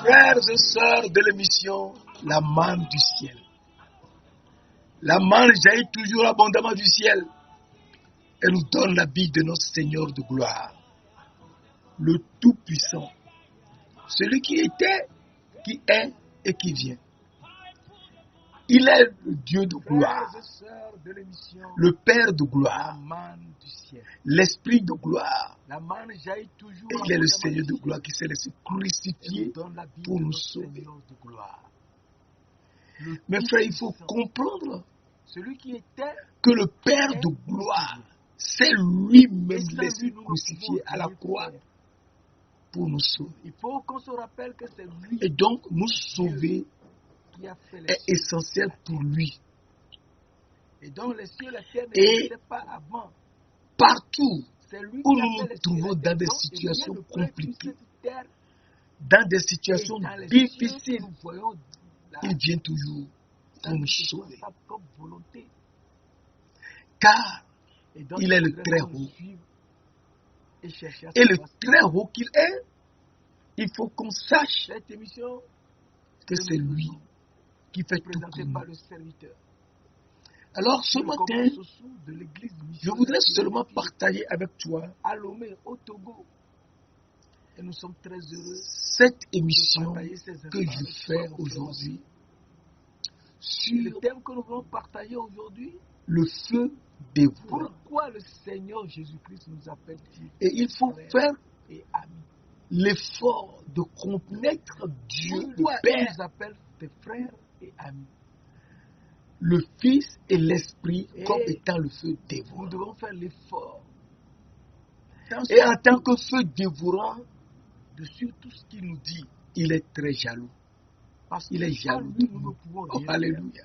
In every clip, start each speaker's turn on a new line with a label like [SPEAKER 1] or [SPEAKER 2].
[SPEAKER 1] Frères et sœurs de l'émission, la manne du ciel. La manne jaillit toujours abondamment du ciel et nous donne la vie de notre Seigneur de gloire, le Tout-Puissant, celui qui était, qui est et qui vient. Il est le Dieu de gloire, le Père de gloire, l'Esprit de gloire. Et il est le Seigneur de gloire qui s'est laissé crucifier pour nous sauver. Mes frères, il faut comprendre que le Père de gloire s'est lui-même laissé crucifier à la croix pour nous sauver.
[SPEAKER 2] Il faut qu'on se rappelle que c'est lui.
[SPEAKER 1] Et donc, nous sauver est essentiel pour lui.
[SPEAKER 2] Et donc, les cieux et la terre
[SPEAKER 1] Et
[SPEAKER 2] n'existaient pas avant.
[SPEAKER 1] Partout
[SPEAKER 2] Lui
[SPEAKER 1] où
[SPEAKER 2] qui
[SPEAKER 1] nous
[SPEAKER 2] a fait
[SPEAKER 1] nous
[SPEAKER 2] les
[SPEAKER 1] trouvons
[SPEAKER 2] cieux et la
[SPEAKER 1] dans des
[SPEAKER 2] terre,
[SPEAKER 1] situations
[SPEAKER 2] donc, il
[SPEAKER 1] compliquées,
[SPEAKER 2] terre,
[SPEAKER 1] dans des situations
[SPEAKER 2] et dans les
[SPEAKER 1] difficiles,
[SPEAKER 2] cieux que nous voyons là,
[SPEAKER 1] il vient toujours pour nous sauver.
[SPEAKER 2] sa propre volonté.
[SPEAKER 1] Car
[SPEAKER 2] Et donc,
[SPEAKER 1] il est le
[SPEAKER 2] faudrait
[SPEAKER 1] très
[SPEAKER 2] qu'on
[SPEAKER 1] haut.
[SPEAKER 2] suive et chercher à
[SPEAKER 1] Et le
[SPEAKER 2] savoir
[SPEAKER 1] très haut qu'il est, il faut qu'on sache
[SPEAKER 2] cette émission
[SPEAKER 1] que c'est lui qui fait tout
[SPEAKER 2] présentée
[SPEAKER 1] pour
[SPEAKER 2] par
[SPEAKER 1] nous.
[SPEAKER 2] le serviteur.
[SPEAKER 1] Alors ce
[SPEAKER 2] Le
[SPEAKER 1] matin,
[SPEAKER 2] commence sous de l'église
[SPEAKER 1] je voudrais
[SPEAKER 2] missionnaire
[SPEAKER 1] seulement partager avec toi
[SPEAKER 2] à Lomé, au Togo. Et nous sommes très heureux
[SPEAKER 1] cette
[SPEAKER 2] de
[SPEAKER 1] émission
[SPEAKER 2] partager ces
[SPEAKER 1] que je fais aujourd'hui
[SPEAKER 2] Et le
[SPEAKER 1] sur
[SPEAKER 2] thème que nous voulons partager aujourd'hui,
[SPEAKER 1] le feu dévorant.
[SPEAKER 2] pourquoi le Seigneur Jésus-Christ nous appelle-t-il
[SPEAKER 1] Et il faut
[SPEAKER 2] frères
[SPEAKER 1] faire
[SPEAKER 2] et amis?
[SPEAKER 1] l'effort de connaître Dieu,
[SPEAKER 2] Pourquoi
[SPEAKER 1] le
[SPEAKER 2] il
[SPEAKER 1] Père,
[SPEAKER 2] nous appelle tes frères et amis?
[SPEAKER 1] le Fils et l'Esprit
[SPEAKER 2] Et
[SPEAKER 1] comme étant le feu
[SPEAKER 2] Nous
[SPEAKER 1] dévorant.
[SPEAKER 2] devons faire l'effort
[SPEAKER 1] Et en tant que feu dévorant,
[SPEAKER 2] de suivre tout ce qu'il nous dit.
[SPEAKER 1] il est très jaloux.
[SPEAKER 2] Parce
[SPEAKER 1] Il est
[SPEAKER 2] que sans
[SPEAKER 1] jaloux
[SPEAKER 2] lui,
[SPEAKER 1] de
[SPEAKER 2] nous
[SPEAKER 1] nous.
[SPEAKER 2] ne pouvons
[SPEAKER 1] Oh,
[SPEAKER 2] rien faire.
[SPEAKER 1] alléluia.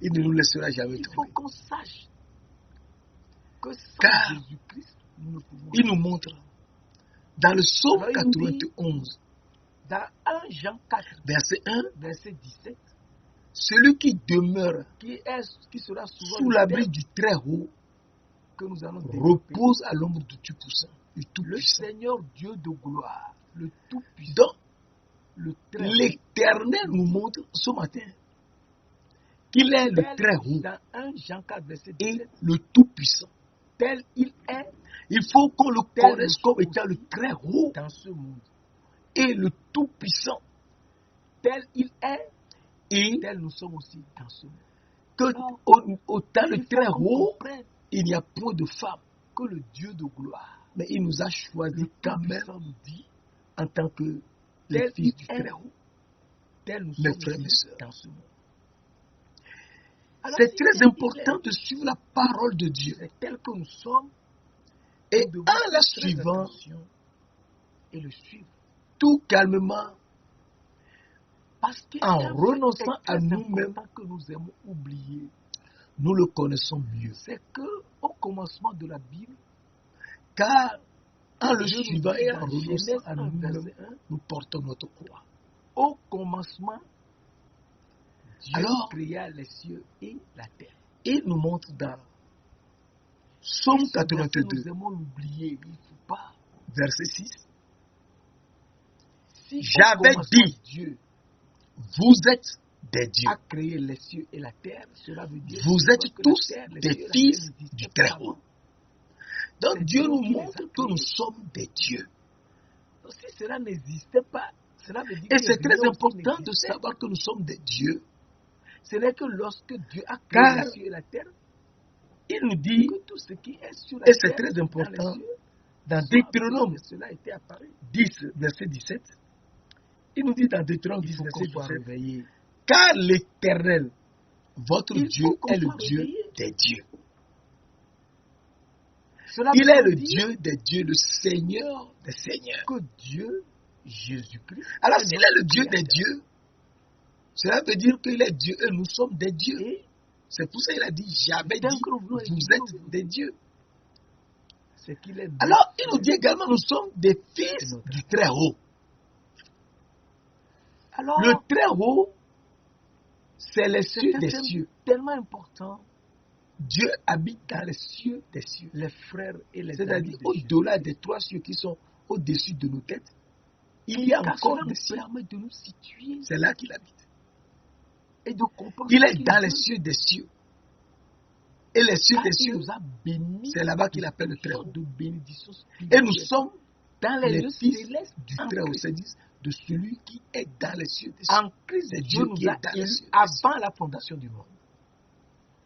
[SPEAKER 1] Il ne nous laissera jamais
[SPEAKER 2] Il faut
[SPEAKER 1] tomber.
[SPEAKER 2] qu'on sache que sans
[SPEAKER 1] Car
[SPEAKER 2] Jésus-Christ, nous ne pouvons
[SPEAKER 1] il
[SPEAKER 2] rien
[SPEAKER 1] nous montre dans le psaume
[SPEAKER 2] Alors, il nous dit,
[SPEAKER 1] 91,
[SPEAKER 2] faire. Dans 1 Jean 4,
[SPEAKER 1] verset 1,
[SPEAKER 2] verset 17,
[SPEAKER 1] celui qui demeure
[SPEAKER 2] qui sera souvent
[SPEAKER 1] sous
[SPEAKER 2] le
[SPEAKER 1] l'abri
[SPEAKER 2] thème
[SPEAKER 1] du Très-Haut
[SPEAKER 2] que nous allons développer.
[SPEAKER 1] repose à l'ombre du Tout-Puissant. Du
[SPEAKER 2] Le
[SPEAKER 1] Tout-Puissant.
[SPEAKER 2] Seigneur Dieu de gloire, le Tout-Puissant,
[SPEAKER 1] Donc,
[SPEAKER 2] le Très-Haut,
[SPEAKER 1] l'Éternel nous montre ce matin qu'il est le
[SPEAKER 2] tel,
[SPEAKER 1] Très-Haut
[SPEAKER 2] dans 1 Jean 4, verset
[SPEAKER 1] et
[SPEAKER 2] 17,
[SPEAKER 1] le Tout-Puissant.
[SPEAKER 2] tel il est
[SPEAKER 1] Il faut qu'on le
[SPEAKER 2] tel
[SPEAKER 1] connaisse
[SPEAKER 2] nous
[SPEAKER 1] comme
[SPEAKER 2] sommes
[SPEAKER 1] étant le
[SPEAKER 2] aussi
[SPEAKER 1] Très-Haut
[SPEAKER 2] dans ce monde.
[SPEAKER 1] et le Tout-Puissant.
[SPEAKER 2] Tel il est,
[SPEAKER 1] Et
[SPEAKER 2] tel nous sommes aussi dans ce monde.
[SPEAKER 1] que
[SPEAKER 2] Alors,
[SPEAKER 1] autant le
[SPEAKER 2] il faut qu'on
[SPEAKER 1] Très-Haut,
[SPEAKER 2] comprenne
[SPEAKER 1] il n'y a point de femme.
[SPEAKER 2] que le Dieu de gloire,
[SPEAKER 1] Mais il nous a choisis
[SPEAKER 2] le
[SPEAKER 1] quand même
[SPEAKER 2] Tout-Puissant nous dit,
[SPEAKER 1] en tant que les
[SPEAKER 2] tel
[SPEAKER 1] fils
[SPEAKER 2] il
[SPEAKER 1] du
[SPEAKER 2] est,
[SPEAKER 1] Très-Haut.
[SPEAKER 2] tel nous
[SPEAKER 1] Mes
[SPEAKER 2] sommes
[SPEAKER 1] frères, mes
[SPEAKER 2] aussi
[SPEAKER 1] sœurs.
[SPEAKER 2] dans ce monde. Alors,
[SPEAKER 1] C'est
[SPEAKER 2] si
[SPEAKER 1] très
[SPEAKER 2] tel il
[SPEAKER 1] important de suivre la parole de Dieu.
[SPEAKER 2] est, c'est tel que nous sommes,
[SPEAKER 1] Et
[SPEAKER 2] nous devons
[SPEAKER 1] en la
[SPEAKER 2] faire très
[SPEAKER 1] suivant,
[SPEAKER 2] attention et le suivre.
[SPEAKER 1] tout calmement,
[SPEAKER 2] Parce qu'il
[SPEAKER 1] en
[SPEAKER 2] y a un
[SPEAKER 1] renonçant
[SPEAKER 2] fait
[SPEAKER 1] à
[SPEAKER 2] très
[SPEAKER 1] nous-mêmes,
[SPEAKER 2] important que nous aimons oublier.
[SPEAKER 1] nous le connaissons mieux.
[SPEAKER 2] C'est que au commencement de la Bible,
[SPEAKER 1] Car en le
[SPEAKER 2] Dieu nous
[SPEAKER 1] suivant
[SPEAKER 2] dit
[SPEAKER 1] et
[SPEAKER 2] dans
[SPEAKER 1] en renonçant
[SPEAKER 2] Genèse
[SPEAKER 1] à
[SPEAKER 2] 1,
[SPEAKER 1] nous-mêmes,
[SPEAKER 2] verset 1,
[SPEAKER 1] nous portons notre croix.
[SPEAKER 2] au commencement, Dieu
[SPEAKER 1] Alors,
[SPEAKER 2] créa les cieux et la terre.
[SPEAKER 1] il nous montre dans Psaume
[SPEAKER 2] Ce verset,
[SPEAKER 1] 82,
[SPEAKER 2] nous aimons l'oublier. Il ne faut pas.
[SPEAKER 1] verset 6.
[SPEAKER 2] Si au
[SPEAKER 1] J'avais
[SPEAKER 2] commencement,
[SPEAKER 1] dit,
[SPEAKER 2] Dieu
[SPEAKER 1] vous êtes des dieux.
[SPEAKER 2] a créé les cieux et la terre, cela veut dire
[SPEAKER 1] Vous
[SPEAKER 2] que
[SPEAKER 1] êtes
[SPEAKER 2] la
[SPEAKER 1] tous
[SPEAKER 2] terre, les
[SPEAKER 1] des
[SPEAKER 2] cieux et la
[SPEAKER 1] fils
[SPEAKER 2] terre n'existaient
[SPEAKER 1] du
[SPEAKER 2] pas
[SPEAKER 1] Très-Haut.
[SPEAKER 2] avant.
[SPEAKER 1] Donc
[SPEAKER 2] C'est
[SPEAKER 1] Dieu
[SPEAKER 2] Dieu
[SPEAKER 1] nous
[SPEAKER 2] qui les a
[SPEAKER 1] montre que
[SPEAKER 2] créés.
[SPEAKER 1] nous sommes des dieux.
[SPEAKER 2] Donc, si cela n'existait pas, cela veut dire
[SPEAKER 1] Et
[SPEAKER 2] que
[SPEAKER 1] c'est
[SPEAKER 2] rien
[SPEAKER 1] très
[SPEAKER 2] aussi
[SPEAKER 1] important de
[SPEAKER 2] n'existait.
[SPEAKER 1] savoir que nous sommes des dieux.
[SPEAKER 2] Ce n'est que lorsque Dieu a créé
[SPEAKER 1] Car
[SPEAKER 2] les cieux et la terre
[SPEAKER 1] il nous dit,
[SPEAKER 2] que tout ce qui est sur la
[SPEAKER 1] et c'est
[SPEAKER 2] terre,
[SPEAKER 1] très
[SPEAKER 2] dans
[SPEAKER 1] important,
[SPEAKER 2] les cieux,
[SPEAKER 1] dans
[SPEAKER 2] soit
[SPEAKER 1] Deutéronome
[SPEAKER 2] que cela était apparu.
[SPEAKER 1] 10, verset 17, il nous dit dans Deutéronome
[SPEAKER 2] Il
[SPEAKER 1] 10,
[SPEAKER 2] faut qu'on
[SPEAKER 1] verset
[SPEAKER 2] soit
[SPEAKER 1] 17,
[SPEAKER 2] réveillé.
[SPEAKER 1] car l'Éternel, votre
[SPEAKER 2] Il
[SPEAKER 1] Dieu,
[SPEAKER 2] faut qu'on
[SPEAKER 1] est le
[SPEAKER 2] soit
[SPEAKER 1] Dieu
[SPEAKER 2] réveillé.
[SPEAKER 1] des dieux.
[SPEAKER 2] Cela
[SPEAKER 1] Il
[SPEAKER 2] veut
[SPEAKER 1] est le
[SPEAKER 2] dire
[SPEAKER 1] Dieu des dieux, le Seigneur des seigneurs.
[SPEAKER 2] que Dieu, Jésus-Christ,
[SPEAKER 1] Alors
[SPEAKER 2] est
[SPEAKER 1] s'il
[SPEAKER 2] notre
[SPEAKER 1] est le Dieu des
[SPEAKER 2] créateur.
[SPEAKER 1] dieux, cela veut dire qu'il est Dieu et nous sommes des dieux.
[SPEAKER 2] Et
[SPEAKER 1] C'est pour ça qu'il a dit, j'avais
[SPEAKER 2] tant
[SPEAKER 1] dit,
[SPEAKER 2] que nous voulons
[SPEAKER 1] vous
[SPEAKER 2] étudier
[SPEAKER 1] êtes des dieux.
[SPEAKER 2] c'est qu'il est
[SPEAKER 1] Alors,
[SPEAKER 2] notre
[SPEAKER 1] il nous dit également, nous sommes des fils
[SPEAKER 2] C'est notre
[SPEAKER 1] du Très-Haut.
[SPEAKER 2] Alors,
[SPEAKER 1] Le Très-Haut, c'est les
[SPEAKER 2] c'est
[SPEAKER 1] cieux
[SPEAKER 2] un
[SPEAKER 1] des
[SPEAKER 2] thème
[SPEAKER 1] cieux.
[SPEAKER 2] tellement important.
[SPEAKER 1] Dieu habite dans les cieux des cieux.
[SPEAKER 2] Les frères et les amis
[SPEAKER 1] C'est-à-dire
[SPEAKER 2] de Jésus.
[SPEAKER 1] au-delà des trois cieux qui sont au-dessus de nos têtes. il y a
[SPEAKER 2] Car
[SPEAKER 1] encore
[SPEAKER 2] cela
[SPEAKER 1] des
[SPEAKER 2] nous
[SPEAKER 1] cieux.
[SPEAKER 2] permet de nous situer
[SPEAKER 1] C'est là qu'il habite.
[SPEAKER 2] et de comprendre
[SPEAKER 1] Il
[SPEAKER 2] ce
[SPEAKER 1] est
[SPEAKER 2] qu'il
[SPEAKER 1] dans les
[SPEAKER 2] veut.
[SPEAKER 1] cieux des cieux. Et les cieux
[SPEAKER 2] Car
[SPEAKER 1] des
[SPEAKER 2] il
[SPEAKER 1] cieux,
[SPEAKER 2] nous a bénis
[SPEAKER 1] c'est là-bas qu'il appelle le
[SPEAKER 2] de
[SPEAKER 1] très
[SPEAKER 2] sortes
[SPEAKER 1] haut.
[SPEAKER 2] de bénédictions
[SPEAKER 1] Et nous
[SPEAKER 2] spirituelles
[SPEAKER 1] sommes
[SPEAKER 2] dans les
[SPEAKER 1] les
[SPEAKER 2] lieux
[SPEAKER 1] fils
[SPEAKER 2] célestes
[SPEAKER 1] du
[SPEAKER 2] en
[SPEAKER 1] très haut,
[SPEAKER 2] Christ.
[SPEAKER 1] c'est-à-dire de celui qui est dans les cieux des cieux.
[SPEAKER 2] En Christ,
[SPEAKER 1] C'est
[SPEAKER 2] Dieu
[SPEAKER 1] Dieu
[SPEAKER 2] nous
[SPEAKER 1] qui
[SPEAKER 2] a
[SPEAKER 1] est dans les
[SPEAKER 2] élus
[SPEAKER 1] cieux des cieux.
[SPEAKER 2] avant la fondation du monde.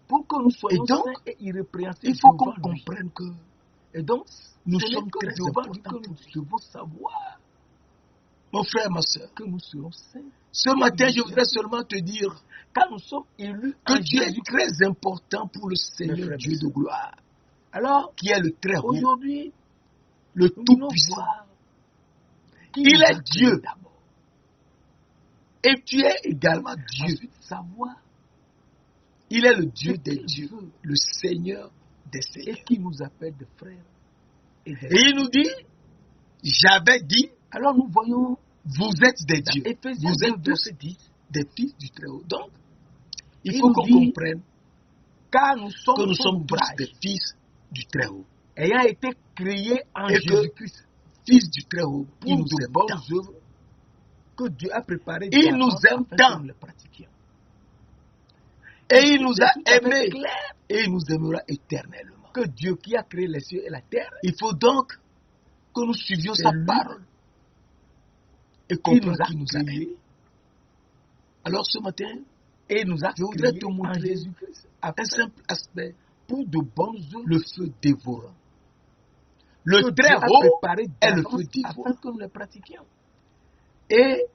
[SPEAKER 2] Pour que nous soyons
[SPEAKER 1] donc,
[SPEAKER 2] saints et irrépréhensibles
[SPEAKER 1] Il faut qu'on
[SPEAKER 2] devant lui.
[SPEAKER 1] comprenne que
[SPEAKER 2] Et donc,
[SPEAKER 1] nous
[SPEAKER 2] ce n'est
[SPEAKER 1] sommes
[SPEAKER 2] que
[SPEAKER 1] très
[SPEAKER 2] devant lui que
[SPEAKER 1] importants
[SPEAKER 2] nous
[SPEAKER 1] pour lui.
[SPEAKER 2] devons savoir
[SPEAKER 1] Mon frère, ma soeur,
[SPEAKER 2] que nous serons saints.
[SPEAKER 1] ce matin, je voudrais seulement te dire
[SPEAKER 2] Car nous sommes élus
[SPEAKER 1] que
[SPEAKER 2] en
[SPEAKER 1] tu es
[SPEAKER 2] Jésus.
[SPEAKER 1] très important pour le Seigneur
[SPEAKER 2] frères,
[SPEAKER 1] Dieu
[SPEAKER 2] mes
[SPEAKER 1] de
[SPEAKER 2] sœurs.
[SPEAKER 1] gloire,
[SPEAKER 2] Alors,
[SPEAKER 1] qui est le très haut,
[SPEAKER 2] aujourd'hui,
[SPEAKER 1] le
[SPEAKER 2] nous voulons
[SPEAKER 1] tout-puissant.
[SPEAKER 2] voir qui
[SPEAKER 1] Il
[SPEAKER 2] nous
[SPEAKER 1] est
[SPEAKER 2] a créés
[SPEAKER 1] Dieu.
[SPEAKER 2] d'abord.
[SPEAKER 1] Et tu es également Dieu.
[SPEAKER 2] Ensuite, savoir
[SPEAKER 1] Il est le Dieu
[SPEAKER 2] ce
[SPEAKER 1] des
[SPEAKER 2] qu'il
[SPEAKER 1] dieux,
[SPEAKER 2] veut
[SPEAKER 1] le Seigneur des
[SPEAKER 2] et
[SPEAKER 1] seigneurs.
[SPEAKER 2] qui nous appelle des frères et des
[SPEAKER 1] Et il nous dit, j'avais dit,
[SPEAKER 2] Alors nous voyons
[SPEAKER 1] vous êtes des
[SPEAKER 2] dans
[SPEAKER 1] dieux.
[SPEAKER 2] Éphésiens
[SPEAKER 1] Vous
[SPEAKER 2] 2,
[SPEAKER 1] êtes tous
[SPEAKER 2] verset 10,
[SPEAKER 1] des fils du Très-Haut. Donc, il
[SPEAKER 2] Il
[SPEAKER 1] faut
[SPEAKER 2] nous
[SPEAKER 1] qu'on
[SPEAKER 2] dit
[SPEAKER 1] comprenne
[SPEAKER 2] car nous sommes
[SPEAKER 1] que nous
[SPEAKER 2] son
[SPEAKER 1] sommes tous
[SPEAKER 2] ouvrage,
[SPEAKER 1] des fils du Très-Haut.
[SPEAKER 2] ayant été créés en
[SPEAKER 1] Et que,
[SPEAKER 2] Jésus-Christ
[SPEAKER 1] fils du Très-Haut, il
[SPEAKER 2] pour
[SPEAKER 1] nous
[SPEAKER 2] de
[SPEAKER 1] aime
[SPEAKER 2] bonnes
[SPEAKER 1] tant.
[SPEAKER 2] œuvres que Dieu a préparées
[SPEAKER 1] Il
[SPEAKER 2] d'avance
[SPEAKER 1] nous aime
[SPEAKER 2] afin
[SPEAKER 1] tant.
[SPEAKER 2] que nous les pratiquions.
[SPEAKER 1] Et il nous
[SPEAKER 2] C'est
[SPEAKER 1] a
[SPEAKER 2] tout à fait
[SPEAKER 1] aimés.
[SPEAKER 2] clair
[SPEAKER 1] Et il nous aimera éternellement.
[SPEAKER 2] que Dieu qui a créé les cieux et la terre,
[SPEAKER 1] Il faut donc que nous suivions
[SPEAKER 2] c'est
[SPEAKER 1] sa
[SPEAKER 2] lui
[SPEAKER 1] parole et
[SPEAKER 2] qui nous
[SPEAKER 1] comprendre
[SPEAKER 2] a
[SPEAKER 1] qu'il nous a aimés.
[SPEAKER 2] créés
[SPEAKER 1] Alors ce matin,
[SPEAKER 2] et nous a
[SPEAKER 1] je voudrais
[SPEAKER 2] créés
[SPEAKER 1] te
[SPEAKER 2] en
[SPEAKER 1] montrer
[SPEAKER 2] Jésus-Christ
[SPEAKER 1] un simple aspect,
[SPEAKER 2] pour de bonnes œuvres
[SPEAKER 1] le feu dévorant.
[SPEAKER 2] que
[SPEAKER 1] Le
[SPEAKER 2] Dieu
[SPEAKER 1] très
[SPEAKER 2] a
[SPEAKER 1] haut
[SPEAKER 2] préparées
[SPEAKER 1] est le
[SPEAKER 2] d'avance
[SPEAKER 1] feu dévorant.
[SPEAKER 2] afin que nous les pratiquions.
[SPEAKER 1] Et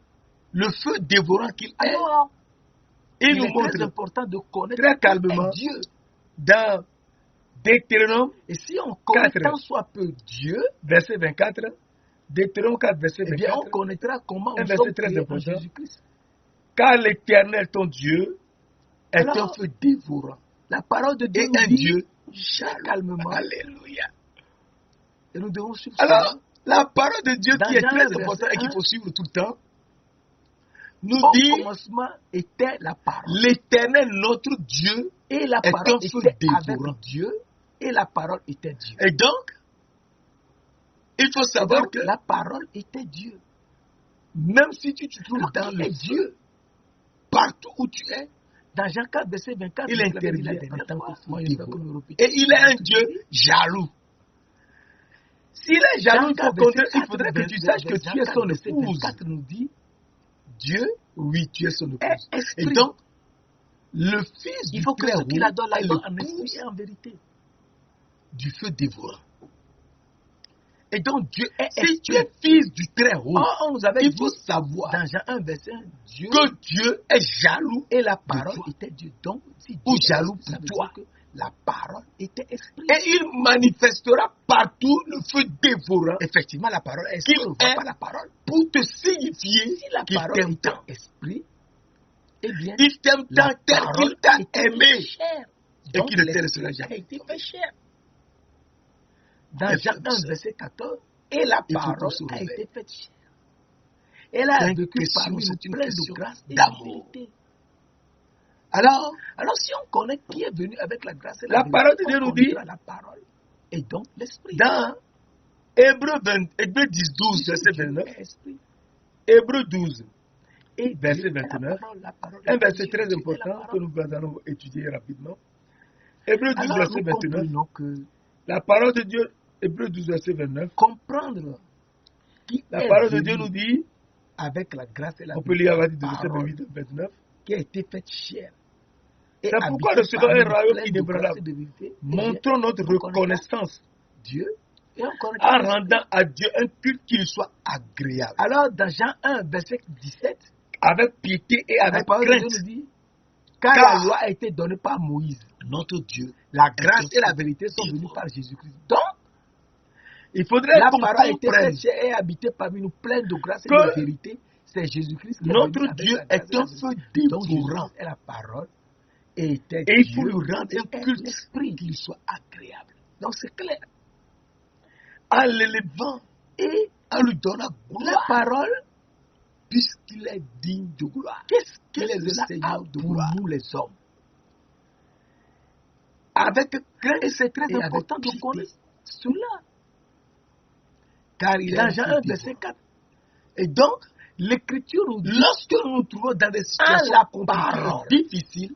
[SPEAKER 1] le feu dévorant qu'il est,
[SPEAKER 2] Alors,
[SPEAKER 1] il
[SPEAKER 2] il
[SPEAKER 1] nous
[SPEAKER 2] est très
[SPEAKER 1] montre
[SPEAKER 2] important de connaître
[SPEAKER 1] très
[SPEAKER 2] qui
[SPEAKER 1] calmement
[SPEAKER 2] est Dieu.
[SPEAKER 1] dans Deutéronome
[SPEAKER 2] Et si on connaît
[SPEAKER 1] 4,
[SPEAKER 2] tant soit peu Dieu,
[SPEAKER 1] verset 24, Deutéronome 4, verset
[SPEAKER 2] eh bien, on
[SPEAKER 1] 24,
[SPEAKER 2] connaîtra comment
[SPEAKER 1] un
[SPEAKER 2] nous
[SPEAKER 1] verset
[SPEAKER 2] sommes
[SPEAKER 1] très
[SPEAKER 2] créés en
[SPEAKER 1] important.
[SPEAKER 2] Jésus-Christ.
[SPEAKER 1] Car l'Éternel, ton Dieu, est
[SPEAKER 2] Alors,
[SPEAKER 1] un feu dévorant
[SPEAKER 2] La parole de Dieu
[SPEAKER 1] et
[SPEAKER 2] nous
[SPEAKER 1] un
[SPEAKER 2] dit
[SPEAKER 1] Dieu
[SPEAKER 2] très
[SPEAKER 1] jaloux.
[SPEAKER 2] calmement,
[SPEAKER 1] Alléluia.
[SPEAKER 2] et nous devons suivre
[SPEAKER 1] Alors,
[SPEAKER 2] cela.
[SPEAKER 1] la parole de Dieu
[SPEAKER 2] Dans
[SPEAKER 1] qui est
[SPEAKER 2] Jean
[SPEAKER 1] très
[SPEAKER 2] 1,
[SPEAKER 1] importante et qu'il
[SPEAKER 2] verset
[SPEAKER 1] faut suivre tout le temps, nous
[SPEAKER 2] Au
[SPEAKER 1] dit
[SPEAKER 2] commencement était la parole.
[SPEAKER 1] l'Éternel, notre Dieu,
[SPEAKER 2] Et la
[SPEAKER 1] est
[SPEAKER 2] parole
[SPEAKER 1] un feu
[SPEAKER 2] était
[SPEAKER 1] dévorant.
[SPEAKER 2] avec Dieu. Et la parole était Dieu.
[SPEAKER 1] Et donc, il faut
[SPEAKER 2] Et
[SPEAKER 1] savoir
[SPEAKER 2] donc,
[SPEAKER 1] que
[SPEAKER 2] la parole était Dieu.
[SPEAKER 1] même si tu te trouves
[SPEAKER 2] Alors,
[SPEAKER 1] dans
[SPEAKER 2] qui
[SPEAKER 1] le
[SPEAKER 2] est
[SPEAKER 1] feu,
[SPEAKER 2] Dieu?
[SPEAKER 1] partout où tu es,
[SPEAKER 2] Dans Jean 4, verset 24,
[SPEAKER 1] il
[SPEAKER 2] je l'avais dit la
[SPEAKER 1] intervient en
[SPEAKER 2] dernière
[SPEAKER 1] tant
[SPEAKER 2] fois.
[SPEAKER 1] que feu
[SPEAKER 2] Moi, j'espère que
[SPEAKER 1] dévorant.
[SPEAKER 2] nous répétons.
[SPEAKER 1] Et il est un Dieu jaloux. S'il est jaloux,
[SPEAKER 2] Jean 4,
[SPEAKER 1] il faudrait que tu saches que tu es son épouse.
[SPEAKER 2] 24 nous dit
[SPEAKER 1] Dieu, oui, tu es son
[SPEAKER 2] est
[SPEAKER 1] épouse.
[SPEAKER 2] esprit.
[SPEAKER 1] Et donc, le Fils
[SPEAKER 2] Il
[SPEAKER 1] du
[SPEAKER 2] faut que
[SPEAKER 1] Très
[SPEAKER 2] ce qu'il
[SPEAKER 1] Haut
[SPEAKER 2] adore
[SPEAKER 1] est
[SPEAKER 2] l'adore en
[SPEAKER 1] l'épouse
[SPEAKER 2] esprit et en vérité.
[SPEAKER 1] du feu dévorant.
[SPEAKER 2] Et donc Dieu est
[SPEAKER 1] Si
[SPEAKER 2] esprit.
[SPEAKER 1] tu es fils du Très Haut,
[SPEAKER 2] Or, on nous avait
[SPEAKER 1] il
[SPEAKER 2] dit
[SPEAKER 1] faut savoir
[SPEAKER 2] dans Jean 1, verset 1, Dieu
[SPEAKER 1] que Dieu est jaloux
[SPEAKER 2] et la
[SPEAKER 1] de
[SPEAKER 2] parole
[SPEAKER 1] toi.
[SPEAKER 2] était Dieu. Donc, si Dieu
[SPEAKER 1] Ou
[SPEAKER 2] est
[SPEAKER 1] jaloux
[SPEAKER 2] esprit, ça
[SPEAKER 1] pour
[SPEAKER 2] veut
[SPEAKER 1] toi.
[SPEAKER 2] dire que la parole était esprit.
[SPEAKER 1] Et il manifestera partout le feu dévorant
[SPEAKER 2] Effectivement, la parole est esprit.
[SPEAKER 1] qu'il
[SPEAKER 2] On ne voit
[SPEAKER 1] est
[SPEAKER 2] pas la parole.
[SPEAKER 1] pour te signifier
[SPEAKER 2] Si la
[SPEAKER 1] qu'il
[SPEAKER 2] parole
[SPEAKER 1] t'aime
[SPEAKER 2] était
[SPEAKER 1] tant.
[SPEAKER 2] esprit, eh bien,
[SPEAKER 1] Il t'aime tant
[SPEAKER 2] la
[SPEAKER 1] tel
[SPEAKER 2] parole
[SPEAKER 1] qu'il t'a
[SPEAKER 2] était
[SPEAKER 1] aimé
[SPEAKER 2] chair.
[SPEAKER 1] et
[SPEAKER 2] Donc,
[SPEAKER 1] qu'il ne te
[SPEAKER 2] l'esprit
[SPEAKER 1] laissera
[SPEAKER 2] a
[SPEAKER 1] jamais.
[SPEAKER 2] été fait chair. Dans
[SPEAKER 1] Mes
[SPEAKER 2] Jean
[SPEAKER 1] frères et
[SPEAKER 2] 1,
[SPEAKER 1] sœurs,
[SPEAKER 2] verset 14, et la
[SPEAKER 1] il faut qu'on
[SPEAKER 2] parole
[SPEAKER 1] se
[SPEAKER 2] a
[SPEAKER 1] réveille.
[SPEAKER 2] été faite chair. Elle a
[SPEAKER 1] C'est une
[SPEAKER 2] vécu
[SPEAKER 1] question,
[SPEAKER 2] parmi nous
[SPEAKER 1] c'est une
[SPEAKER 2] pleine
[SPEAKER 1] question
[SPEAKER 2] de grâce et de
[SPEAKER 1] d'amour.
[SPEAKER 2] vérité.
[SPEAKER 1] Alors,
[SPEAKER 2] Alors, si on connaît qui est venu avec la grâce et
[SPEAKER 1] la
[SPEAKER 2] vérité,
[SPEAKER 1] parole de
[SPEAKER 2] on
[SPEAKER 1] Dieu nous dit
[SPEAKER 2] connaîtra la parole et donc l'esprit.
[SPEAKER 1] dans Hébreux 10, 12, verset
[SPEAKER 2] Dieu
[SPEAKER 1] 29,
[SPEAKER 2] est esprit.
[SPEAKER 1] Hébreux 12,
[SPEAKER 2] Et
[SPEAKER 1] verset
[SPEAKER 2] Dieu est la
[SPEAKER 1] 29,
[SPEAKER 2] parole, la parole
[SPEAKER 1] un
[SPEAKER 2] est
[SPEAKER 1] verset
[SPEAKER 2] Dieu,
[SPEAKER 1] très
[SPEAKER 2] Dieu est la
[SPEAKER 1] important que
[SPEAKER 2] parole.
[SPEAKER 1] nous allons étudier rapidement. Hébreux 12,
[SPEAKER 2] Alors,
[SPEAKER 1] verset
[SPEAKER 2] nous
[SPEAKER 1] 29,
[SPEAKER 2] comprenons que
[SPEAKER 1] la parole de Dieu, Hébreux 12, verset 29,
[SPEAKER 2] comprendre qui
[SPEAKER 1] la
[SPEAKER 2] est
[SPEAKER 1] parole de
[SPEAKER 2] venu
[SPEAKER 1] Dieu nous dit,
[SPEAKER 2] avec la grâce et la
[SPEAKER 1] on peut
[SPEAKER 2] vérité,
[SPEAKER 1] lire à
[SPEAKER 2] la
[SPEAKER 1] partir de verset
[SPEAKER 2] parole
[SPEAKER 1] 28 à 29,
[SPEAKER 2] qui a été faite chair. Et
[SPEAKER 1] c'est pourquoi
[SPEAKER 2] habité
[SPEAKER 1] nous serons
[SPEAKER 2] parmi
[SPEAKER 1] un
[SPEAKER 2] nous
[SPEAKER 1] royaume
[SPEAKER 2] plein de
[SPEAKER 1] inébranlable.
[SPEAKER 2] grâce et de vérité. Eh bien,
[SPEAKER 1] Montrons notre
[SPEAKER 2] on connaîtra
[SPEAKER 1] reconnaissance
[SPEAKER 2] Dieu et on connaîtra
[SPEAKER 1] en
[SPEAKER 2] l'esprit.
[SPEAKER 1] rendant à Dieu un culte qui lui soit agréable,
[SPEAKER 2] Alors, dans Jean 1, verset 17,
[SPEAKER 1] avec piété et
[SPEAKER 2] la
[SPEAKER 1] avec
[SPEAKER 2] parole de Dieu
[SPEAKER 1] crainte.
[SPEAKER 2] nous dit car
[SPEAKER 1] Car
[SPEAKER 2] la loi a été donnée par Moïse,
[SPEAKER 1] notre Dieu,
[SPEAKER 2] la grâce
[SPEAKER 1] est
[SPEAKER 2] et la
[SPEAKER 1] un
[SPEAKER 2] vérité sont venues
[SPEAKER 1] dévorant.
[SPEAKER 2] par Jésus-Christ. Donc,
[SPEAKER 1] Il faudrait
[SPEAKER 2] la
[SPEAKER 1] qu'on
[SPEAKER 2] parole a été faite
[SPEAKER 1] comprenne
[SPEAKER 2] chair et habité parmi nous plein de grâce et
[SPEAKER 1] que
[SPEAKER 2] de vérité. C'est Jésus-Christ qui est
[SPEAKER 1] notre
[SPEAKER 2] venu avec
[SPEAKER 1] Dieu
[SPEAKER 2] la grâce
[SPEAKER 1] est
[SPEAKER 2] et la
[SPEAKER 1] un feu
[SPEAKER 2] vérité. Donc,
[SPEAKER 1] dévorant.
[SPEAKER 2] Jésus est la parole et était
[SPEAKER 1] Et il faut
[SPEAKER 2] Dieu
[SPEAKER 1] lui rendre
[SPEAKER 2] et
[SPEAKER 1] un
[SPEAKER 2] est
[SPEAKER 1] culte
[SPEAKER 2] l'esprit.
[SPEAKER 1] qui lui soit agréable.
[SPEAKER 2] Donc, c'est clair.
[SPEAKER 1] En l'élevant
[SPEAKER 2] Et
[SPEAKER 1] en lui donnant
[SPEAKER 2] la
[SPEAKER 1] gloire,
[SPEAKER 2] parole,
[SPEAKER 1] puisqu'il est digne de gloire.
[SPEAKER 2] qu'est-ce
[SPEAKER 1] Il est
[SPEAKER 2] que
[SPEAKER 1] le
[SPEAKER 2] cela a
[SPEAKER 1] Seigneur de
[SPEAKER 2] pour
[SPEAKER 1] gloire.
[SPEAKER 2] nous les hommes?
[SPEAKER 1] Avec crainte
[SPEAKER 2] Et c'est très
[SPEAKER 1] et avec
[SPEAKER 2] important de
[SPEAKER 1] piété,
[SPEAKER 2] connaître cela.
[SPEAKER 1] car il est
[SPEAKER 2] Dans
[SPEAKER 1] un
[SPEAKER 2] Jean
[SPEAKER 1] feu
[SPEAKER 2] 1,
[SPEAKER 1] dévorant.
[SPEAKER 2] verset 4,
[SPEAKER 1] Et donc,
[SPEAKER 2] l'Écriture nous dit
[SPEAKER 1] lorsque nous nous trouvons dans des situations
[SPEAKER 2] la
[SPEAKER 1] compliquées
[SPEAKER 2] parole
[SPEAKER 1] et difficiles,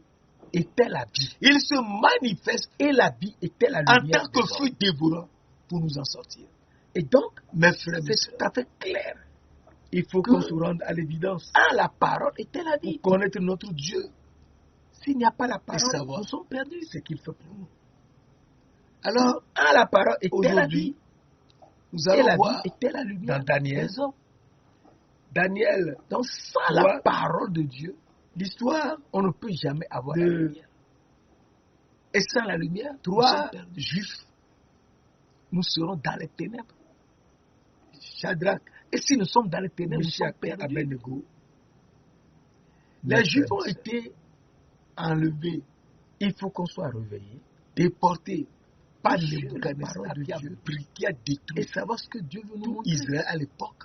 [SPEAKER 2] était la vie.
[SPEAKER 1] il se manifeste
[SPEAKER 2] Et la vie était la
[SPEAKER 1] en
[SPEAKER 2] lumière
[SPEAKER 1] tant que
[SPEAKER 2] des hommes.
[SPEAKER 1] feu dévorant pour nous en sortir.
[SPEAKER 2] Et donc,
[SPEAKER 1] Mes frères, mes
[SPEAKER 2] c'est
[SPEAKER 1] sœurs,
[SPEAKER 2] tout à fait clair.
[SPEAKER 1] il faut
[SPEAKER 2] que-
[SPEAKER 1] qu'on se rende à l'évidence
[SPEAKER 2] La parole était la vie.
[SPEAKER 1] pour connaître notre Dieu,
[SPEAKER 2] S'il n'y a pas la parole,
[SPEAKER 1] savoir
[SPEAKER 2] nous sommes perdus.
[SPEAKER 1] ce qu'il fait pour nous. Alors,
[SPEAKER 2] La parole était la
[SPEAKER 1] aujourd'hui,
[SPEAKER 2] vie.
[SPEAKER 1] nous
[SPEAKER 2] Et
[SPEAKER 1] allons
[SPEAKER 2] la
[SPEAKER 1] voir
[SPEAKER 2] vie était la lumière
[SPEAKER 1] dans Daniel,
[SPEAKER 2] des hommes.
[SPEAKER 1] Daniel,
[SPEAKER 2] Donc, sans
[SPEAKER 1] Toi,
[SPEAKER 2] la parole de Dieu,
[SPEAKER 1] l'histoire
[SPEAKER 2] on ne peut jamais avoir la
[SPEAKER 1] de
[SPEAKER 2] lumière. Et sans la lumière, nous sommes
[SPEAKER 1] trois
[SPEAKER 2] perdus.
[SPEAKER 1] juifs,
[SPEAKER 2] Nous serons dans les ténèbres.
[SPEAKER 1] Shadrach,
[SPEAKER 2] Et si nous sommes dans les ténèbres, nous sommes
[SPEAKER 1] Meshach et
[SPEAKER 2] perdus.
[SPEAKER 1] Abednego,
[SPEAKER 2] Les
[SPEAKER 1] les
[SPEAKER 2] Juifs
[SPEAKER 1] Juifs ont été enlevés,
[SPEAKER 2] Il faut qu'on soit réveillé
[SPEAKER 1] déportés par
[SPEAKER 2] sur la
[SPEAKER 1] Nebuchadnezzar
[SPEAKER 2] parole de Dieu.
[SPEAKER 1] qui a
[SPEAKER 2] et
[SPEAKER 1] détruit
[SPEAKER 2] savoir ce que Dieu veut nous
[SPEAKER 1] tout
[SPEAKER 2] montrer.
[SPEAKER 1] Israël à l'époque,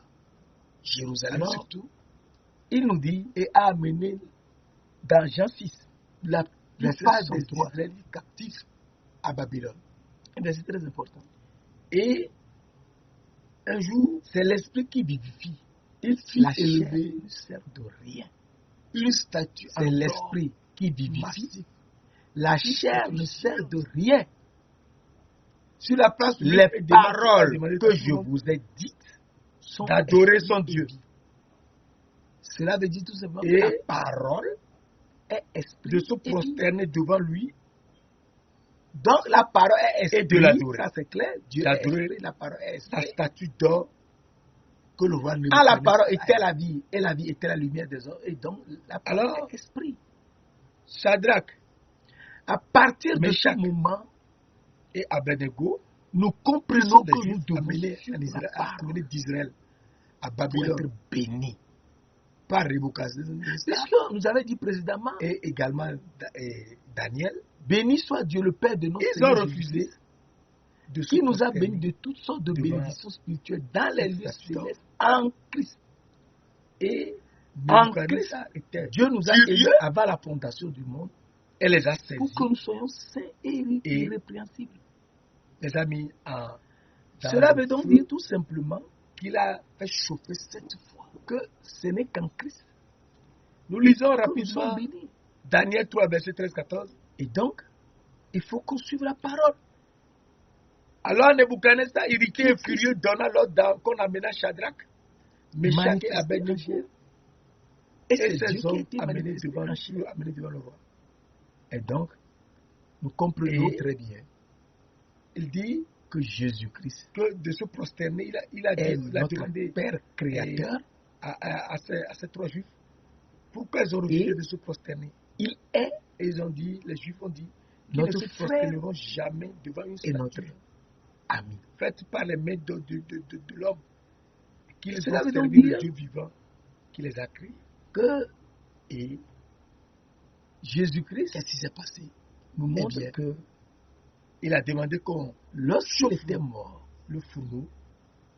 [SPEAKER 1] Jérusalem
[SPEAKER 2] Alors,
[SPEAKER 1] surtout,
[SPEAKER 2] Il nous dit
[SPEAKER 1] et a amené
[SPEAKER 2] dans Jean 6,
[SPEAKER 1] la
[SPEAKER 2] verset
[SPEAKER 1] plupart des
[SPEAKER 2] 63,
[SPEAKER 1] Israélites captifs à Babylone.
[SPEAKER 2] mais c'est très important.
[SPEAKER 1] Et un jour,
[SPEAKER 2] C'est l'esprit qui vivifie.
[SPEAKER 1] il fit
[SPEAKER 2] La chair
[SPEAKER 1] élever
[SPEAKER 2] ne sert de rien.
[SPEAKER 1] une statue en
[SPEAKER 2] C'est
[SPEAKER 1] or
[SPEAKER 2] l'esprit qui vivifie.
[SPEAKER 1] massif
[SPEAKER 2] La chair ne sert de rien.
[SPEAKER 1] sur la place
[SPEAKER 2] Les
[SPEAKER 1] publique et demande-
[SPEAKER 2] paroles
[SPEAKER 1] demande
[SPEAKER 2] que
[SPEAKER 1] à tout
[SPEAKER 2] je
[SPEAKER 1] le monde
[SPEAKER 2] vous ai dites sont
[SPEAKER 1] d'adorer
[SPEAKER 2] esprit
[SPEAKER 1] son
[SPEAKER 2] et
[SPEAKER 1] Dieu.
[SPEAKER 2] vie. Cela veut dire tout simplement
[SPEAKER 1] Et
[SPEAKER 2] que la parole est esprit
[SPEAKER 1] de se
[SPEAKER 2] et vie.
[SPEAKER 1] prosterner devant lui
[SPEAKER 2] Donc la parole est esprit.
[SPEAKER 1] et de l'adorer.
[SPEAKER 2] Ça c'est clair. Dieu est
[SPEAKER 1] D'adorer
[SPEAKER 2] esprit, la parole est
[SPEAKER 1] la
[SPEAKER 2] esprit.
[SPEAKER 1] statue d'or que le roi
[SPEAKER 2] La
[SPEAKER 1] Nebuchadnezzar
[SPEAKER 2] parole
[SPEAKER 1] a
[SPEAKER 2] était la vie, et la vie était la lumière des hommes. Et donc la parole
[SPEAKER 1] Alors,
[SPEAKER 2] est esprit.
[SPEAKER 1] Shadrach
[SPEAKER 2] À partir de ce
[SPEAKER 1] Meshach
[SPEAKER 2] moment,
[SPEAKER 1] et Abednego
[SPEAKER 2] nous
[SPEAKER 1] sont
[SPEAKER 2] comprenons
[SPEAKER 1] des
[SPEAKER 2] que nous
[SPEAKER 1] Juifs
[SPEAKER 2] devons
[SPEAKER 1] amenés
[SPEAKER 2] suivre
[SPEAKER 1] en
[SPEAKER 2] la
[SPEAKER 1] Israël,
[SPEAKER 2] parole
[SPEAKER 1] amenés d'Israël à
[SPEAKER 2] pour
[SPEAKER 1] Babylone
[SPEAKER 2] être bénis.
[SPEAKER 1] par Nebuchadnezzar
[SPEAKER 2] Puisque nous avait dit précédemment,
[SPEAKER 1] et également Daniel.
[SPEAKER 2] béni soit Dieu le Père de notre
[SPEAKER 1] Ils ont
[SPEAKER 2] Seigneur
[SPEAKER 1] refusé
[SPEAKER 2] Jésus-Christ,
[SPEAKER 1] de se
[SPEAKER 2] qui nous a
[SPEAKER 1] prosterner
[SPEAKER 2] bénis de toutes sortes de
[SPEAKER 1] devant
[SPEAKER 2] bénédictions spirituelles dans les lieux
[SPEAKER 1] cette statue
[SPEAKER 2] célestes en Christ.
[SPEAKER 1] et
[SPEAKER 2] En
[SPEAKER 1] Nebuchadnezzar était
[SPEAKER 2] Dieu nous a
[SPEAKER 1] furieux
[SPEAKER 2] élus avant la fondation du monde
[SPEAKER 1] et les a
[SPEAKER 2] pour
[SPEAKER 1] saisis,
[SPEAKER 2] que nous soyons saints et
[SPEAKER 1] Et
[SPEAKER 2] irrépréhensibles.
[SPEAKER 1] les a mis dans
[SPEAKER 2] Cela
[SPEAKER 1] le
[SPEAKER 2] veut donc
[SPEAKER 1] feu
[SPEAKER 2] dire tout simplement
[SPEAKER 1] qu'il a fait chauffer 7 fois.
[SPEAKER 2] que ce n'est qu'en Christ
[SPEAKER 1] Nous lisons
[SPEAKER 2] que nous sommes
[SPEAKER 1] rapidement
[SPEAKER 2] bénis.
[SPEAKER 1] Daniel 3, verset 13-14.
[SPEAKER 2] Et donc, il faut qu'on suive la parole.
[SPEAKER 1] Alors Nebuchadnezzar, irrité et furieux, donna l'ordre qu'on amena Shadrach, Meshach et
[SPEAKER 2] Manifesté
[SPEAKER 1] Abednego,
[SPEAKER 2] Et
[SPEAKER 1] et
[SPEAKER 2] c'est Dieu
[SPEAKER 1] ces
[SPEAKER 2] qui a
[SPEAKER 1] hommes
[SPEAKER 2] été
[SPEAKER 1] amenés
[SPEAKER 2] manifesté
[SPEAKER 1] devant,
[SPEAKER 2] en chair.
[SPEAKER 1] amenés devant le roi.
[SPEAKER 2] Et donc, nous comprenons
[SPEAKER 1] Et-
[SPEAKER 2] très bien
[SPEAKER 1] Il dit
[SPEAKER 2] que Jésus-Christ
[SPEAKER 1] que de se prosterner, il a
[SPEAKER 2] est
[SPEAKER 1] dit, il a
[SPEAKER 2] notre
[SPEAKER 1] demandé
[SPEAKER 2] Père créateur.
[SPEAKER 1] à ces 3 juifs pourquoi ils ont refusé
[SPEAKER 2] Et
[SPEAKER 1] de se prosterner.
[SPEAKER 2] il est
[SPEAKER 1] Et ils ont dit, les juifs ont dit, qu'ils
[SPEAKER 2] notre
[SPEAKER 1] ne se
[SPEAKER 2] frère
[SPEAKER 1] prosterneront jamais devant une
[SPEAKER 2] et notre
[SPEAKER 1] statue
[SPEAKER 2] ami.
[SPEAKER 1] faite par les mains de l'homme, qu'ils
[SPEAKER 2] Cela
[SPEAKER 1] ont
[SPEAKER 2] veut donc
[SPEAKER 1] servi le
[SPEAKER 2] dire
[SPEAKER 1] Dieu vivant qui les a créés.
[SPEAKER 2] que
[SPEAKER 1] Et
[SPEAKER 2] Jésus-Christ
[SPEAKER 1] qu'est-ce qui s'est passé?
[SPEAKER 2] nous
[SPEAKER 1] Eh
[SPEAKER 2] montre
[SPEAKER 1] bien,
[SPEAKER 2] que
[SPEAKER 1] il a demandé qu'on
[SPEAKER 2] lorsqu'il
[SPEAKER 1] chauffe
[SPEAKER 2] était mort
[SPEAKER 1] le fourneau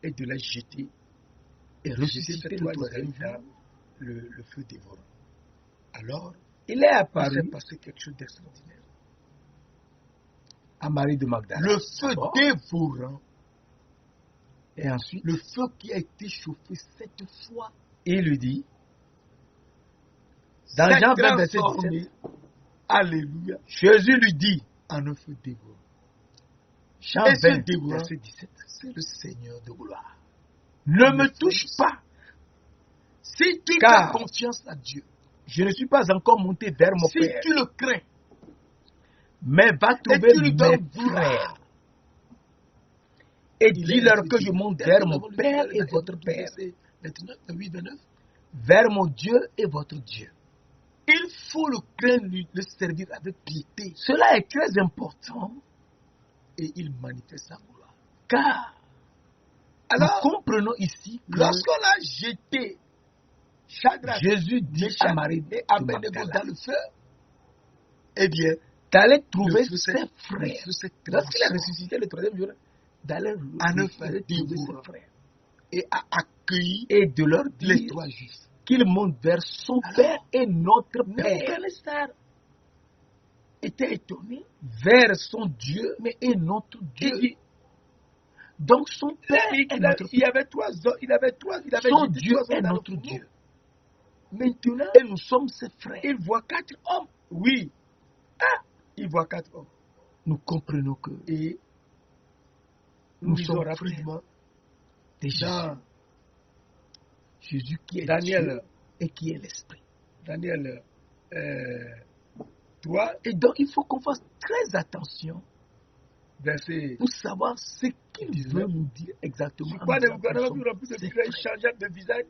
[SPEAKER 1] et de la jeter
[SPEAKER 2] et
[SPEAKER 1] jeter
[SPEAKER 2] ressuscité
[SPEAKER 1] ces
[SPEAKER 2] le
[SPEAKER 1] 3
[SPEAKER 2] troisième
[SPEAKER 1] Israélites
[SPEAKER 2] jour,
[SPEAKER 1] dans le feu dévorant. Alors,
[SPEAKER 2] il est
[SPEAKER 1] il s'est
[SPEAKER 2] apparu
[SPEAKER 1] passé quelque chose d'extraordinaire.
[SPEAKER 2] à Marie de Magdala.
[SPEAKER 1] Le feu
[SPEAKER 2] d'abord,
[SPEAKER 1] dévorant,
[SPEAKER 2] et ensuite,
[SPEAKER 1] le feu qui a été chauffé 7 fois,
[SPEAKER 2] il lui dit, dans
[SPEAKER 1] s'est
[SPEAKER 2] Jean 20, verset
[SPEAKER 1] transformé,
[SPEAKER 2] 17,
[SPEAKER 1] alléluia,
[SPEAKER 2] Jésus lui dit,
[SPEAKER 1] en un feu dévorant.
[SPEAKER 2] Jean
[SPEAKER 1] Et ce
[SPEAKER 2] 20,
[SPEAKER 1] dévorant,
[SPEAKER 2] verset 17,
[SPEAKER 1] c'est le Seigneur de gloire.
[SPEAKER 2] ne me touche pas,
[SPEAKER 1] Si tu
[SPEAKER 2] Car
[SPEAKER 1] fais confiance à Dieu,
[SPEAKER 2] je ne suis pas encore monté vers mon
[SPEAKER 1] si
[SPEAKER 2] Père,
[SPEAKER 1] tu le crains,
[SPEAKER 2] mais va
[SPEAKER 1] et
[SPEAKER 2] trouver
[SPEAKER 1] tu lui
[SPEAKER 2] mes
[SPEAKER 1] donnes
[SPEAKER 2] frères
[SPEAKER 1] gloire,
[SPEAKER 2] et
[SPEAKER 1] il est
[SPEAKER 2] dis-leur
[SPEAKER 1] ainsi
[SPEAKER 2] que
[SPEAKER 1] dit.
[SPEAKER 2] je monte
[SPEAKER 1] Dès
[SPEAKER 2] vers
[SPEAKER 1] que nous
[SPEAKER 2] mon
[SPEAKER 1] avons lu
[SPEAKER 2] Père
[SPEAKER 1] dans
[SPEAKER 2] et votre
[SPEAKER 1] Hébreux
[SPEAKER 2] Père,
[SPEAKER 1] verset 29, 8, 29,
[SPEAKER 2] vers mon Dieu et votre Dieu.
[SPEAKER 1] il faut le craindre, le servir avec piété,
[SPEAKER 2] Cela est très important,
[SPEAKER 1] et il manifeste sa gloire.
[SPEAKER 2] car
[SPEAKER 1] Alors,
[SPEAKER 2] nous comprenons ici que
[SPEAKER 1] lorsqu'on a jeté Shadrach,
[SPEAKER 2] Jésus dit à
[SPEAKER 1] Meshach
[SPEAKER 2] Marie
[SPEAKER 1] et
[SPEAKER 2] de
[SPEAKER 1] Abednego
[SPEAKER 2] Magdala
[SPEAKER 1] dans le feu, eh bien,
[SPEAKER 2] d'aller trouver
[SPEAKER 1] le feu
[SPEAKER 2] ses
[SPEAKER 1] le
[SPEAKER 2] frères.
[SPEAKER 1] feu s'est
[SPEAKER 2] Lorsqu'il a
[SPEAKER 1] transformé
[SPEAKER 2] ressuscité le troisième jour, d'aller
[SPEAKER 1] en un
[SPEAKER 2] trouver
[SPEAKER 1] feu
[SPEAKER 2] ses
[SPEAKER 1] dévorant
[SPEAKER 2] frères
[SPEAKER 1] et a accueilli
[SPEAKER 2] et de leur
[SPEAKER 1] les
[SPEAKER 2] dire
[SPEAKER 1] 3 juifs.
[SPEAKER 2] qu'il monte vers son
[SPEAKER 1] Alors,
[SPEAKER 2] Père et notre Père,
[SPEAKER 1] Nebuchadnezzar était étonné,
[SPEAKER 2] vers son Dieu
[SPEAKER 1] mais
[SPEAKER 2] et notre
[SPEAKER 1] il
[SPEAKER 2] Dieu.
[SPEAKER 1] dit,
[SPEAKER 3] Donc son Père est notre
[SPEAKER 1] Il y
[SPEAKER 3] Père.
[SPEAKER 1] avait trois hommes, il avait
[SPEAKER 3] Son
[SPEAKER 1] jeté
[SPEAKER 3] Dieu
[SPEAKER 1] trois hommes
[SPEAKER 3] est
[SPEAKER 1] dans le
[SPEAKER 3] notre
[SPEAKER 1] fourneau.
[SPEAKER 3] Dieu.
[SPEAKER 1] Maintenant,
[SPEAKER 3] Et nous sommes ses frères.
[SPEAKER 1] il voit 4 hommes. Oui. Ah, il voit 4 hommes.
[SPEAKER 3] Nous comprenons que
[SPEAKER 1] Et nous
[SPEAKER 3] nous
[SPEAKER 1] lisons
[SPEAKER 3] sommes
[SPEAKER 1] rapidement
[SPEAKER 3] de Jésus.
[SPEAKER 1] dans
[SPEAKER 3] Jésus qui est
[SPEAKER 1] Daniel.
[SPEAKER 3] Dieu et qui est l'Esprit.
[SPEAKER 1] Daniel 3,
[SPEAKER 3] Et donc il faut qu'on fasse très attention
[SPEAKER 1] verset.
[SPEAKER 3] pour savoir ce qu'il
[SPEAKER 1] 19.
[SPEAKER 3] veut nous dire exactement.
[SPEAKER 1] Sur
[SPEAKER 3] en
[SPEAKER 1] quoi
[SPEAKER 3] disant que nous
[SPEAKER 1] Nebuchadnezzar
[SPEAKER 3] sommes
[SPEAKER 1] fut rempli de
[SPEAKER 3] ses
[SPEAKER 1] fureur, il
[SPEAKER 3] frères,
[SPEAKER 1] changea de visage,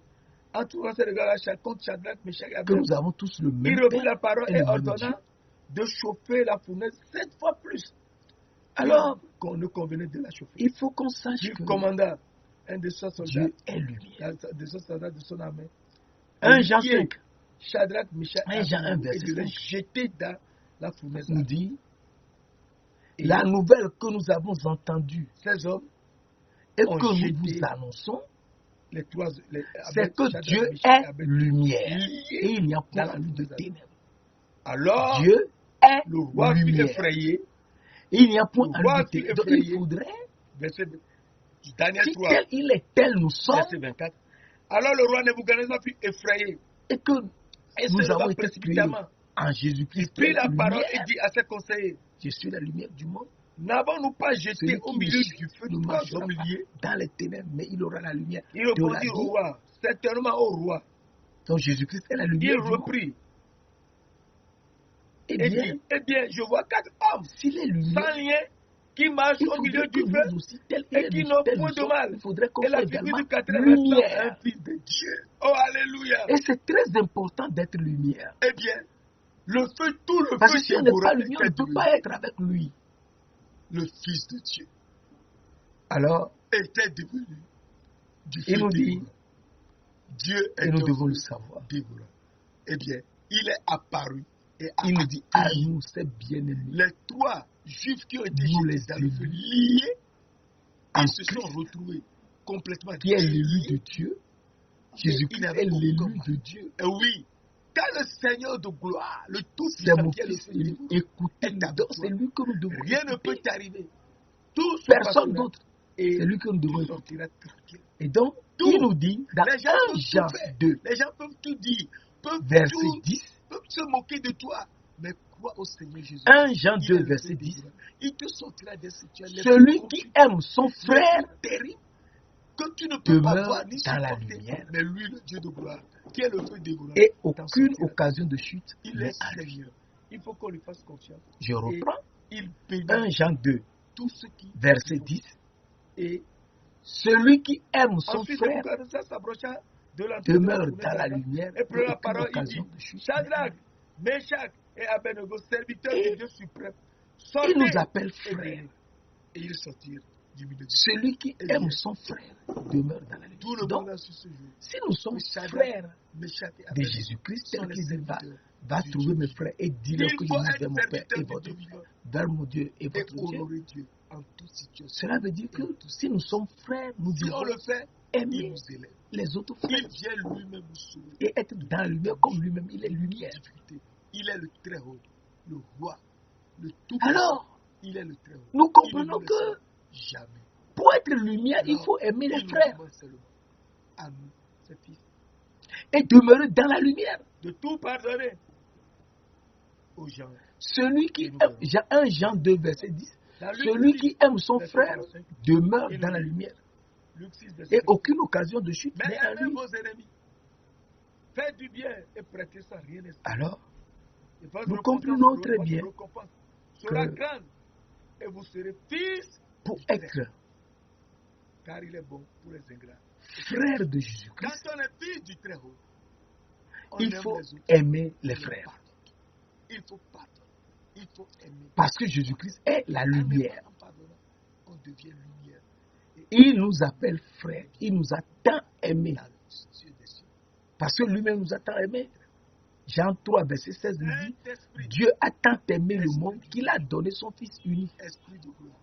[SPEAKER 1] entourant ses regards contre Shadrach, Meshach et
[SPEAKER 3] que
[SPEAKER 1] Abednego.
[SPEAKER 3] nous avons tous le
[SPEAKER 1] Il
[SPEAKER 3] même
[SPEAKER 1] reprit la
[SPEAKER 3] Père
[SPEAKER 1] parole
[SPEAKER 3] et
[SPEAKER 1] et
[SPEAKER 3] le même Dieu.
[SPEAKER 1] ordonna de chauffer la fournaise 7 fois plus.
[SPEAKER 3] Alors,
[SPEAKER 1] qu'on ne convenait de la chauffer.
[SPEAKER 3] il faut qu'on sache
[SPEAKER 1] Il
[SPEAKER 3] que
[SPEAKER 1] commanda un de ses soldats,
[SPEAKER 3] Dieu est lumière.
[SPEAKER 1] de ses soldats de son armée,
[SPEAKER 3] 1 Jean
[SPEAKER 1] qui est
[SPEAKER 3] 5
[SPEAKER 1] Shadrach, Meshach et
[SPEAKER 3] 1 Jean 1,
[SPEAKER 1] Abednego, et
[SPEAKER 3] verset
[SPEAKER 1] de les
[SPEAKER 3] 5
[SPEAKER 1] jeter dans la fournaise.
[SPEAKER 3] nous dit
[SPEAKER 1] Et
[SPEAKER 3] la nouvelle que nous avons entendue
[SPEAKER 1] ces hommes
[SPEAKER 3] et
[SPEAKER 1] ont
[SPEAKER 3] que nous
[SPEAKER 1] jeté
[SPEAKER 3] vous annonçons,
[SPEAKER 1] les trois,
[SPEAKER 3] c'est que
[SPEAKER 1] Shadrach,
[SPEAKER 3] Dieu
[SPEAKER 1] Meshach et
[SPEAKER 3] est
[SPEAKER 1] Abednego,
[SPEAKER 3] lumière
[SPEAKER 1] liés
[SPEAKER 3] et il n'y a point
[SPEAKER 1] dans
[SPEAKER 3] en
[SPEAKER 1] la
[SPEAKER 3] lui de
[SPEAKER 1] fournaise.
[SPEAKER 3] ténèbres.
[SPEAKER 1] Alors,
[SPEAKER 3] Dieu est
[SPEAKER 1] le roi fut
[SPEAKER 3] lumière
[SPEAKER 1] effrayé.
[SPEAKER 3] et il n'y a point
[SPEAKER 1] Le
[SPEAKER 3] en lui
[SPEAKER 1] roi
[SPEAKER 3] de
[SPEAKER 1] fut
[SPEAKER 3] ténèbres. Donc il
[SPEAKER 1] effrayé.
[SPEAKER 3] faudrait,
[SPEAKER 1] Verset Daniel
[SPEAKER 3] si
[SPEAKER 1] 3,
[SPEAKER 3] tel il est, tel nous sommes,
[SPEAKER 1] verset 24. Alors le roi Nebuchadnezzar fut effrayé
[SPEAKER 3] et que
[SPEAKER 1] et
[SPEAKER 3] nous
[SPEAKER 1] se leva
[SPEAKER 3] avons été créés
[SPEAKER 1] précipitamment.
[SPEAKER 3] en
[SPEAKER 1] Il
[SPEAKER 3] Jésus-Christ, qui
[SPEAKER 1] prit
[SPEAKER 3] est la
[SPEAKER 1] la parole et
[SPEAKER 3] lumière.
[SPEAKER 1] dit à ses conseillers,
[SPEAKER 3] Je suis la lumière du monde.
[SPEAKER 1] n'avons-nous pas jeté
[SPEAKER 3] Celui
[SPEAKER 1] au
[SPEAKER 3] qui me
[SPEAKER 1] milieu
[SPEAKER 3] suit
[SPEAKER 1] du feu
[SPEAKER 3] ne
[SPEAKER 1] trois
[SPEAKER 3] marchera
[SPEAKER 1] hommes
[SPEAKER 3] pas
[SPEAKER 1] liés?
[SPEAKER 3] dans les ténèbres, mais il aura la lumière
[SPEAKER 1] Il
[SPEAKER 3] de la
[SPEAKER 1] répondit au
[SPEAKER 3] vie.
[SPEAKER 1] roi, certainement au roi.
[SPEAKER 3] Donc Jésus-Christ est la
[SPEAKER 1] Il
[SPEAKER 3] lumière du monde.
[SPEAKER 1] reprit
[SPEAKER 3] Eh
[SPEAKER 1] et
[SPEAKER 3] bien,
[SPEAKER 1] dit, eh bien, je vois 4 hommes
[SPEAKER 3] s'il est
[SPEAKER 1] sans
[SPEAKER 3] lumière,
[SPEAKER 1] lien qui marchent
[SPEAKER 3] il
[SPEAKER 1] au milieu
[SPEAKER 3] faudrait que
[SPEAKER 1] du feu
[SPEAKER 3] nous aussi, tel il
[SPEAKER 1] et
[SPEAKER 3] est,
[SPEAKER 1] qui n'ont
[SPEAKER 3] tel
[SPEAKER 1] point
[SPEAKER 3] nous
[SPEAKER 1] de
[SPEAKER 3] sommes,
[SPEAKER 1] mal.
[SPEAKER 3] il faudrait qu'on
[SPEAKER 1] Et la
[SPEAKER 3] soit
[SPEAKER 1] figure
[SPEAKER 3] également
[SPEAKER 1] du quatrième ressemble à un
[SPEAKER 3] lumière.
[SPEAKER 1] fils de Dieu. Oh, alléluia.
[SPEAKER 3] Et c'est très important d'être lumière.
[SPEAKER 1] Eh bien, le feu, tout le
[SPEAKER 3] Parce
[SPEAKER 1] feu
[SPEAKER 3] que si on n'est pas
[SPEAKER 1] dévorant
[SPEAKER 3] lumière, on
[SPEAKER 1] était
[SPEAKER 3] ne peut
[SPEAKER 1] devenu
[SPEAKER 3] pas être avec lui.
[SPEAKER 1] le fils de Dieu.
[SPEAKER 3] Alors,
[SPEAKER 1] Était devenu du
[SPEAKER 3] il
[SPEAKER 1] feu
[SPEAKER 3] nous dit,
[SPEAKER 1] dévorant. Dieu est
[SPEAKER 3] et nous
[SPEAKER 1] un
[SPEAKER 3] devons
[SPEAKER 1] feu
[SPEAKER 3] le savoir.
[SPEAKER 1] dévorant. Eh bien, il est apparu et a
[SPEAKER 3] Il nous dit à
[SPEAKER 1] accueilli
[SPEAKER 3] nous, ses bien-aimés,
[SPEAKER 1] les 3 juifs qui ont été
[SPEAKER 3] nous
[SPEAKER 1] jetés
[SPEAKER 3] les
[SPEAKER 1] dans le feu,
[SPEAKER 3] élus,
[SPEAKER 1] liés.
[SPEAKER 3] en
[SPEAKER 1] Ils se sont
[SPEAKER 3] Christ,
[SPEAKER 1] retrouvés complètement
[SPEAKER 3] qui est l'élu
[SPEAKER 1] déliés.
[SPEAKER 3] de Dieu.
[SPEAKER 1] Et
[SPEAKER 3] Jésus-Christ
[SPEAKER 1] il n'avait
[SPEAKER 3] est
[SPEAKER 1] aucun
[SPEAKER 3] l'élu
[SPEAKER 1] mal.
[SPEAKER 3] de Dieu.
[SPEAKER 1] Et oui, quand le Seigneur de gloire, le
[SPEAKER 3] C'est
[SPEAKER 1] Tout-Puissant
[SPEAKER 3] mon
[SPEAKER 1] qui est le
[SPEAKER 3] fils,
[SPEAKER 1] feu dévorant,
[SPEAKER 3] écoutez-le.
[SPEAKER 1] est avec
[SPEAKER 3] Donc
[SPEAKER 1] toi,
[SPEAKER 3] c'est lui que nous devons
[SPEAKER 1] rien ne peut
[SPEAKER 3] écouter.
[SPEAKER 1] t'arriver. Tout se
[SPEAKER 3] Personne
[SPEAKER 1] passera
[SPEAKER 3] d'autre.
[SPEAKER 1] et
[SPEAKER 3] C'est lui que nous devons
[SPEAKER 1] tu
[SPEAKER 3] écouter.
[SPEAKER 1] sortiras tranquille.
[SPEAKER 3] Et donc,
[SPEAKER 1] Tout.
[SPEAKER 3] il nous dit dans
[SPEAKER 1] Les gens
[SPEAKER 3] 1
[SPEAKER 1] peuvent
[SPEAKER 3] Jean
[SPEAKER 1] tout faire.
[SPEAKER 3] 2,
[SPEAKER 1] Les gens peuvent tout dire, peuvent
[SPEAKER 3] verset
[SPEAKER 1] tout,
[SPEAKER 3] 10,
[SPEAKER 1] peuvent se moquer de toi. Mais crois au Seigneur Jésus.
[SPEAKER 3] 1 Jean
[SPEAKER 1] Il est
[SPEAKER 3] 2,
[SPEAKER 1] le
[SPEAKER 3] verset
[SPEAKER 1] feu
[SPEAKER 3] 10,
[SPEAKER 1] dévorant. Il te sortira des situations
[SPEAKER 3] celui qui aime son frère
[SPEAKER 1] terribles que tu ne peux pas
[SPEAKER 3] demeure
[SPEAKER 1] voir ni
[SPEAKER 3] dans la
[SPEAKER 1] supporter.
[SPEAKER 3] lumière
[SPEAKER 1] Mais lui, le Dieu de gloire, qui est le feu dévorant,
[SPEAKER 3] et
[SPEAKER 1] t'en
[SPEAKER 3] aucune
[SPEAKER 1] sortira.
[SPEAKER 3] occasion de chute
[SPEAKER 1] Il
[SPEAKER 3] n'est
[SPEAKER 1] est
[SPEAKER 3] à lui.
[SPEAKER 1] Seigneur. Il faut qu'on lui fasse confiance.
[SPEAKER 3] Je reprends
[SPEAKER 1] Il bénit
[SPEAKER 3] 1 Jean 2,
[SPEAKER 1] tous ceux qui
[SPEAKER 3] verset
[SPEAKER 1] vont.
[SPEAKER 3] 10,
[SPEAKER 1] Et
[SPEAKER 3] celui qui aime son
[SPEAKER 1] ensuite,
[SPEAKER 3] frère
[SPEAKER 1] Nebuchadnezzar s'approcha de l'entrée de la
[SPEAKER 3] demeure
[SPEAKER 1] fournaise
[SPEAKER 3] dans la
[SPEAKER 1] ardente
[SPEAKER 3] lumière
[SPEAKER 1] et
[SPEAKER 3] et
[SPEAKER 1] prenant la
[SPEAKER 3] aucune
[SPEAKER 1] parole, il
[SPEAKER 3] occasion
[SPEAKER 1] dit,
[SPEAKER 3] de chute n'est à
[SPEAKER 1] Shadrach,
[SPEAKER 3] lui.
[SPEAKER 1] Meshach et Abednego, serviteurs
[SPEAKER 3] Et
[SPEAKER 1] du Dieu suprême,
[SPEAKER 3] Il
[SPEAKER 1] sortez
[SPEAKER 3] nous appelle
[SPEAKER 1] et
[SPEAKER 3] frères.
[SPEAKER 1] venez. Et ils sortirent du milieu du
[SPEAKER 3] Celui qui
[SPEAKER 1] Eh bien,
[SPEAKER 3] aime son frère demeure dans la
[SPEAKER 1] tout le
[SPEAKER 3] lumière. Donc,
[SPEAKER 1] monde a su ce jour.
[SPEAKER 3] si nous sommes
[SPEAKER 1] Shadrach,
[SPEAKER 3] frères
[SPEAKER 1] Meshach et
[SPEAKER 3] de
[SPEAKER 1] Abednego
[SPEAKER 3] Jésus-Christ,
[SPEAKER 1] sont
[SPEAKER 3] tel
[SPEAKER 1] les
[SPEAKER 3] qu'il dit,
[SPEAKER 1] serviteurs
[SPEAKER 3] va
[SPEAKER 1] du
[SPEAKER 3] trouver
[SPEAKER 1] Dieu
[SPEAKER 3] mes
[SPEAKER 1] vivant.
[SPEAKER 3] frères et dis-leur
[SPEAKER 1] Il
[SPEAKER 3] que je
[SPEAKER 1] faut
[SPEAKER 3] vis
[SPEAKER 1] être
[SPEAKER 3] vers mon Père
[SPEAKER 1] serviteur
[SPEAKER 3] et
[SPEAKER 1] du
[SPEAKER 3] votre
[SPEAKER 1] Dieu
[SPEAKER 3] Père,
[SPEAKER 1] vivant
[SPEAKER 3] vers mon Dieu et
[SPEAKER 1] et
[SPEAKER 3] votre Dieu.
[SPEAKER 1] honorer Dieu en toute situation.
[SPEAKER 3] Cela veut dire que si nous sommes frères, nous
[SPEAKER 1] Si on
[SPEAKER 3] devons
[SPEAKER 1] le fait, il
[SPEAKER 3] aimer
[SPEAKER 1] nous élève.
[SPEAKER 3] les autres frères
[SPEAKER 1] Il vient lui-même nous sauver.
[SPEAKER 3] et être dans la lumière comme lui-même. Il est lumière.
[SPEAKER 1] Difficulté. Il est le très haut, le roi, le tout-puissant.
[SPEAKER 3] Alors,
[SPEAKER 1] Il est le très haut.
[SPEAKER 3] nous
[SPEAKER 1] Il ne
[SPEAKER 3] comprenons
[SPEAKER 1] nous
[SPEAKER 3] que
[SPEAKER 1] laissera jamais.
[SPEAKER 3] pour être lumière, il
[SPEAKER 1] Alors,
[SPEAKER 3] faut aimer les
[SPEAKER 1] il nous
[SPEAKER 3] frères
[SPEAKER 1] demande seulement à nous, ses fils,
[SPEAKER 3] et demeurer dans la lumière.
[SPEAKER 1] de tout pardonner aux gens.
[SPEAKER 3] Celui qui aime, 1 Jean 2, verset 10,
[SPEAKER 1] Dans Luc
[SPEAKER 3] celui
[SPEAKER 1] 6,
[SPEAKER 3] qui aime son
[SPEAKER 1] verset
[SPEAKER 3] frère
[SPEAKER 1] 45,
[SPEAKER 3] demeure
[SPEAKER 1] il
[SPEAKER 3] dans
[SPEAKER 1] nous
[SPEAKER 3] la
[SPEAKER 1] dit,
[SPEAKER 3] lumière
[SPEAKER 1] Luc 6, verset
[SPEAKER 3] et
[SPEAKER 1] 45.
[SPEAKER 3] aucune occasion de chute
[SPEAKER 1] Mais
[SPEAKER 3] n'est à
[SPEAKER 1] aimez
[SPEAKER 3] lui.
[SPEAKER 1] vos ennemis. Faites du bien et prêtez sans rien espérer.
[SPEAKER 3] Alors,
[SPEAKER 1] Et votre
[SPEAKER 3] nous
[SPEAKER 1] récompense-
[SPEAKER 3] comprenons très
[SPEAKER 1] votre
[SPEAKER 3] bien
[SPEAKER 1] récompense sera
[SPEAKER 3] que
[SPEAKER 1] grande et vous serez fils
[SPEAKER 3] pour
[SPEAKER 1] du Très,
[SPEAKER 3] être
[SPEAKER 1] car il est bon pour les ingrats.
[SPEAKER 3] frère de
[SPEAKER 1] Quand
[SPEAKER 3] Jésus-Christ,
[SPEAKER 1] on est fils du Très Haut, on
[SPEAKER 3] il
[SPEAKER 1] aime
[SPEAKER 3] faut
[SPEAKER 1] les autres.
[SPEAKER 3] aimer les
[SPEAKER 1] On les
[SPEAKER 3] frères.
[SPEAKER 1] pardonne. Il faut pardonner. Il faut aimer.
[SPEAKER 3] Parce que Jésus-Christ est la
[SPEAKER 1] En
[SPEAKER 3] lumière.
[SPEAKER 1] aimant, en pardonnant, on devient lumière. Et
[SPEAKER 3] Il nous appelle frères. Il nous a tant aimés.
[SPEAKER 1] dans les cieux des cieux.
[SPEAKER 3] Parce que lui-même nous a tant aimés. Jean 3, verset 16 nous dit,
[SPEAKER 1] Saint-Esprit,
[SPEAKER 3] Dieu a tant aimé le monde qu'il a donné son Fils unique,
[SPEAKER 1] Esprit de gloire.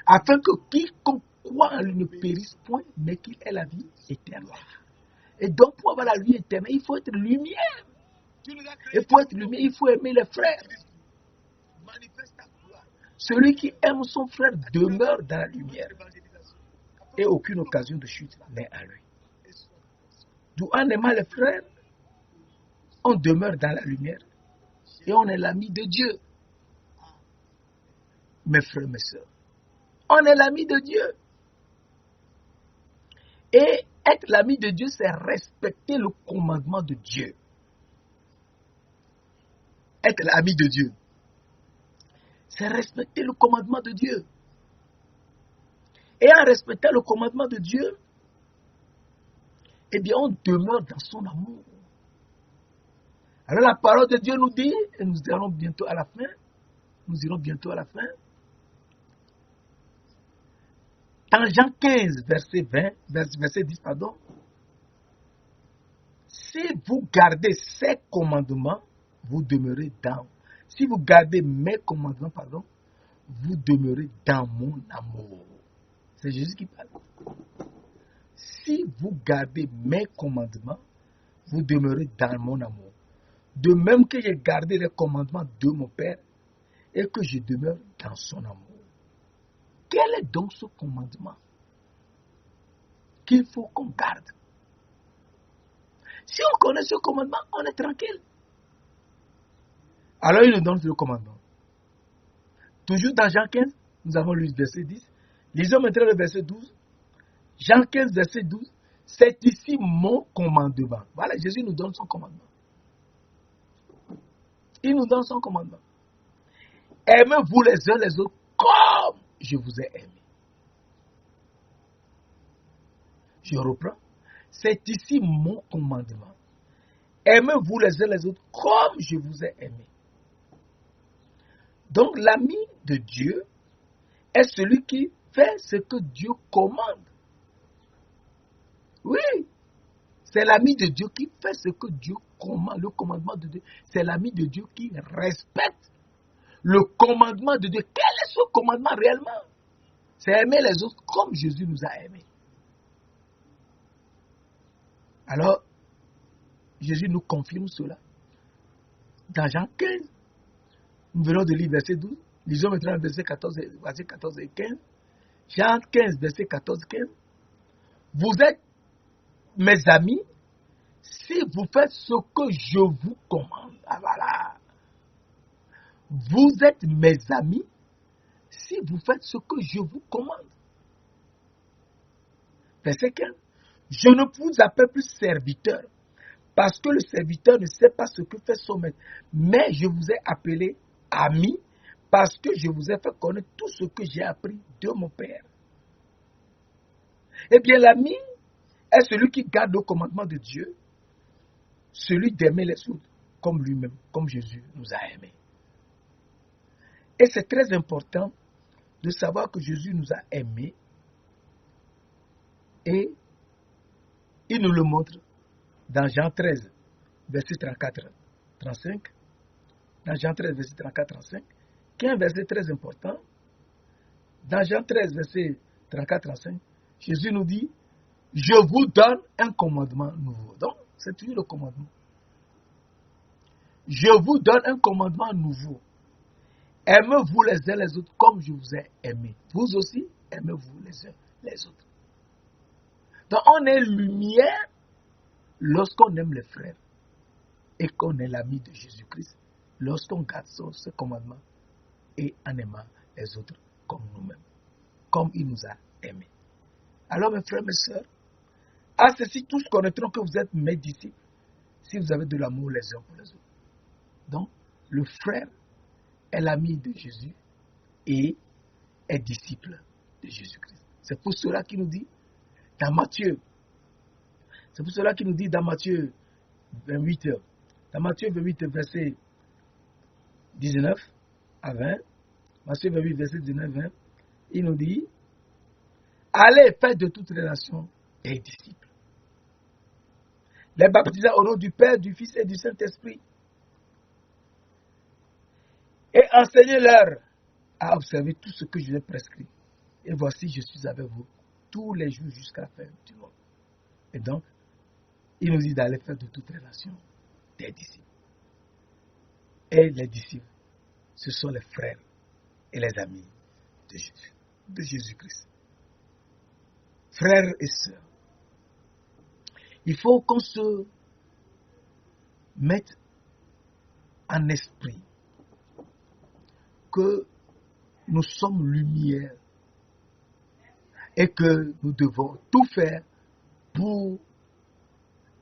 [SPEAKER 3] afin que quiconque croit en lui ne périsse point, mais qu'il ait la vie éternelle. Et donc, pour avoir la vie éternelle, il faut être lumière.
[SPEAKER 1] Tu nous as créés
[SPEAKER 3] Et pour être lumière, il faut aimer les frères.
[SPEAKER 1] manifeste ta gloire.
[SPEAKER 3] Celui qui aime son frère demeure dans la lumière.
[SPEAKER 1] L'évangélisation.
[SPEAKER 3] et aucune occasion de chute n'est à lui. D'où en aimant les frères, on demeure dans la lumière et on est l'ami de Dieu. Mes frères, mes sœurs, on est l'ami de Dieu. Et être l'ami de Dieu, c'est respecter le commandement de Dieu. Être l'ami de Dieu, c'est respecter le commandement de Dieu. Et en respectant le commandement de Dieu, eh bien, on demeure dans son amour. Alors la parole de Dieu nous dit, et nous irons bientôt à la fin, dans Jean 15, verset 10, pardon, si vous gardez ces commandements, vous demeurez dans. Si vous gardez mes commandements, pardon, vous demeurez dans mon amour. C'est Jésus qui parle. Si vous gardez mes commandements, vous demeurez dans mon amour. De même que j'ai gardé les commandements de mon Père et que je demeure dans son amour. Quel est donc ce commandement qu'il faut qu'on garde? Si on connaît ce commandement, on est tranquille. Alors il nous donne le commandement. Toujours dans Jean 15, nous avons lu le verset 10. Lisons maintenant le verset 12. Jean 15, verset 12. C'est ici mon commandement. Voilà, Jésus nous donne son commandement. Il nous donne son commandement. Aimez-vous les uns les autres comme je vous ai aimé. Je reprends. C'est ici mon commandement. Aimez-vous les uns les autres comme je vous ai aimé. Donc l'ami de Dieu est celui qui fait ce que Dieu commande. Oui, c'est l'ami de Dieu qui fait ce que Dieu commande, le commandement de Dieu. C'est l'ami de Dieu qui respecte le commandement de Dieu. Quel est ce commandement réellement? C'est aimer les autres comme Jésus nous a aimés. Alors, Jésus nous confirme cela. Dans Jean 15, nous venons de lire verset 12. Lisons maintenant verset 14 et 15. Jean 15, verset 14 et 15. Vous êtes mes amis si vous faites ce que je vous commande. Ah voilà. Vous êtes mes amis si vous faites ce que je vous commande. Verset 15. Je ne vous appelle plus serviteur, parce que le serviteur ne sait pas ce que fait son maître. Mais je vous ai appelé ami, parce que je vous ai fait connaître tout ce que j'ai appris de mon Père. Eh bien, l'ami est celui qui garde le commandement de Dieu, celui d'aimer les autres comme lui-même, comme Jésus nous a aimés. Et c'est très important de savoir que Jésus nous a aimés et il nous le montre dans Jean 13, verset 34-35. Dans Jean 13, verset 34-35, qui est un verset très important. Dans Jean 13, verset 34-35, Jésus nous dit, je vous donne un commandement nouveau. Donc, c'est toujours le commandement. Je vous donne un commandement nouveau. Aimez-vous les uns les autres comme je vous ai aimé. Vous aussi, aimez-vous les uns les autres. Donc, on est lumière lorsqu'on aime les frères et qu'on est l'ami de Jésus-Christ, lorsqu'on garde ce commandement et en aimant les autres comme nous-mêmes, comme il nous a aimés. Alors, mes frères, mes sœurs, à ceci, tous connaîtront que vous êtes mes disciples si vous avez de l'amour les uns pour les autres. Donc, le frère est l'ami de Jésus et est disciple de Jésus-Christ. C'est pour cela qu'il nous dit dans Matthieu, dans Matthieu 28, verset 19 à 20, Matthieu 28, verset 19 à 20, il nous dit, allez, faites de toutes les nations des disciples, les baptisant au nom du Père, du Fils et du Saint-Esprit, et enseignez-leur à observer tout ce que je vous ai prescrit. Et voici, je suis avec vous tous les jours jusqu'à la fin du monde. Et donc, il nous dit d'aller faire de toutes les nations des disciples. Et les disciples, ce sont les frères et les amis de Jésus, de Jésus-Christ. frères et sœurs, il faut qu'on se mette en esprit que nous sommes lumière et que nous devons tout faire pour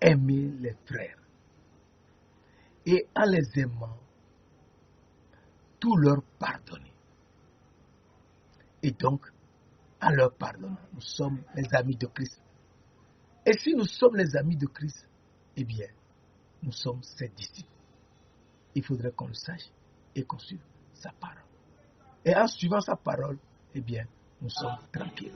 [SPEAKER 3] aimer les frères. Et en les aimant, tout leur pardonner. Et donc, en leur pardonnant, nous sommes les amis de Christ. Et si nous sommes les amis de Christ, eh bien, nous sommes ses disciples. Il faudrait qu'on le sache et qu'on suive sa parole. Et en suivant sa parole, eh bien, nous sommes tranquilles.